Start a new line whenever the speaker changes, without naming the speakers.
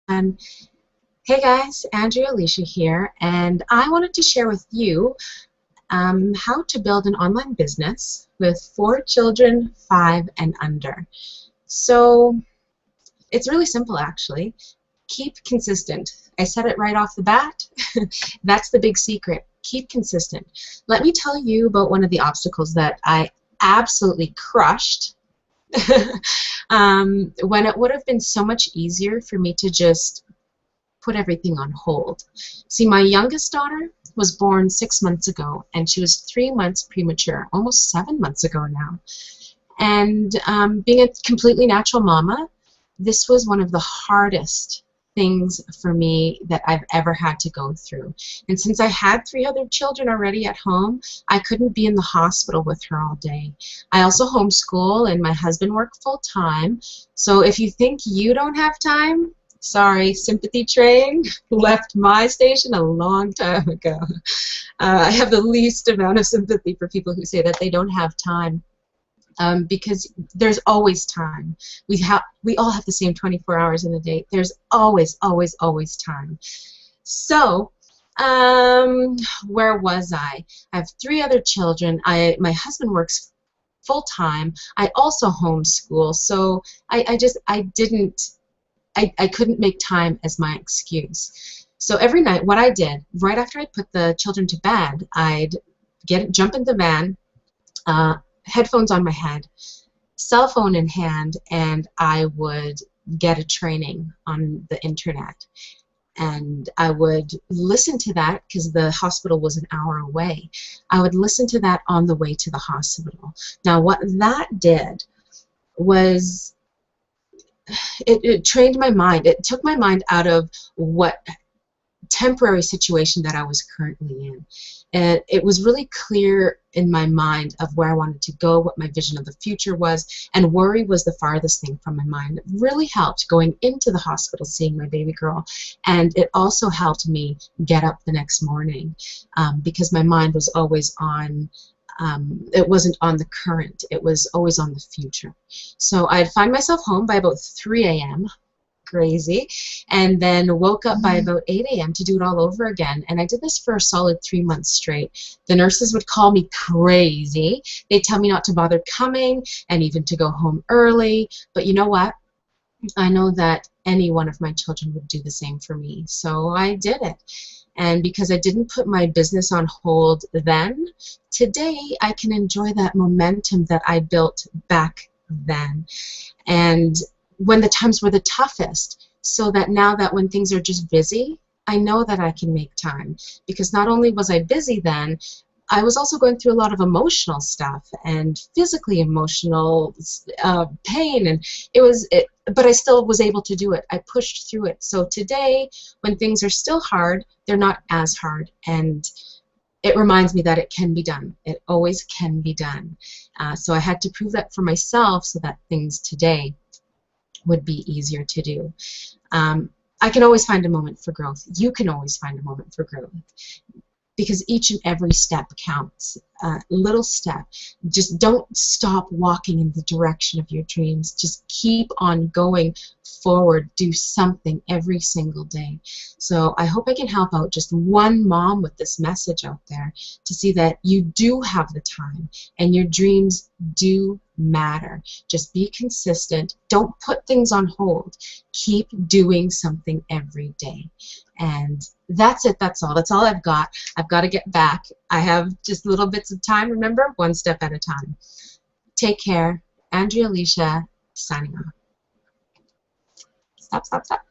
And hey guys, Andrea Alicia here, and I wanted to share with you how to build an online business with 4 children, 5 and under. So it's really simple actually. Keep consistent. I said it right off the bat. That's the big secret. Keep consistent. Let me tell you about one of the obstacles that I absolutely crushed when it would have been so much easier for me to just put everything on hold. See, my youngest daughter was born 6 months ago, and she was 3 months premature, almost 7 months ago now. And being a completely natural mama, this was one of the hardest things for me that I've ever had to go through. And since I had 3 other children already at home, I couldn't be in the hospital with her all day. I also homeschool, and my husband worked full-time. So if you think you don't have time, sorry, sympathy train left my station a long time ago. I have the least amount of sympathy for people who say that they don't have time. Because there's always time. We all have the same 24 hours in a day. There's always, always, always time. So, where was I? I have 3 other children. My husband works full time. I also homeschool. So I couldn't make time as my excuse. So every night, what I did, right after I put the children to bed, I'd jump in the van, headphones on my head, cell phone in hand, and I would get a training on the internet. And I would listen to that because the hospital was an hour away. I would listen to that on the way to the hospital. Now, what that did was it trained my mind. It took my mind out of what temporary situation that I was currently in. And it was really clear in my mind of where I wanted to go, what my vision of the future was, and worry was the farthest thing from my mind. It really helped going into the hospital seeing my baby girl, and it also helped me get up the next morning because my mind was always on it wasn't on the current, it was always on the future. So I'd find myself home by about 3 a.m., crazy, and then woke up by about 8 a.m. to do it all over again. And I did this for a solid 3 months straight. The nurses would call me crazy. They'd tell me not to bother coming and even to go home early. But you know what? I know that any one of my children would do the same for me. So I did it. And because I didn't put my business on hold then, today I can enjoy that momentum that I built back then. And when the times were the toughest, so that now that when things are just busy, I know that I can make time. Because not only was I busy then, I was also going through a lot of emotional stuff and physically emotional pain, and but I still was able to do it. I pushed through it. So today, when things are still hard, they're not as hard, and it reminds me that it can be done. It always can be done. So I had to prove that for myself so that things today would be easier to do. I can always find a moment for growth. You can always find a moment for growth, because each and every step counts. Little step. Just don't stop walking in the direction of your dreams. Just keep on going forward. Do something every single day. So I hope I can help out just one mom with this message out there to see that you do have the time and your dreams do matter. Just be consistent. Don't put things on hold. Keep doing something every day. And that's it. That's all. That's all I've got. I've got to get back. I have just little bits of time. Remember, one step at a time. Take care. Andrea Alicia, signing off. Stop, stop, stop.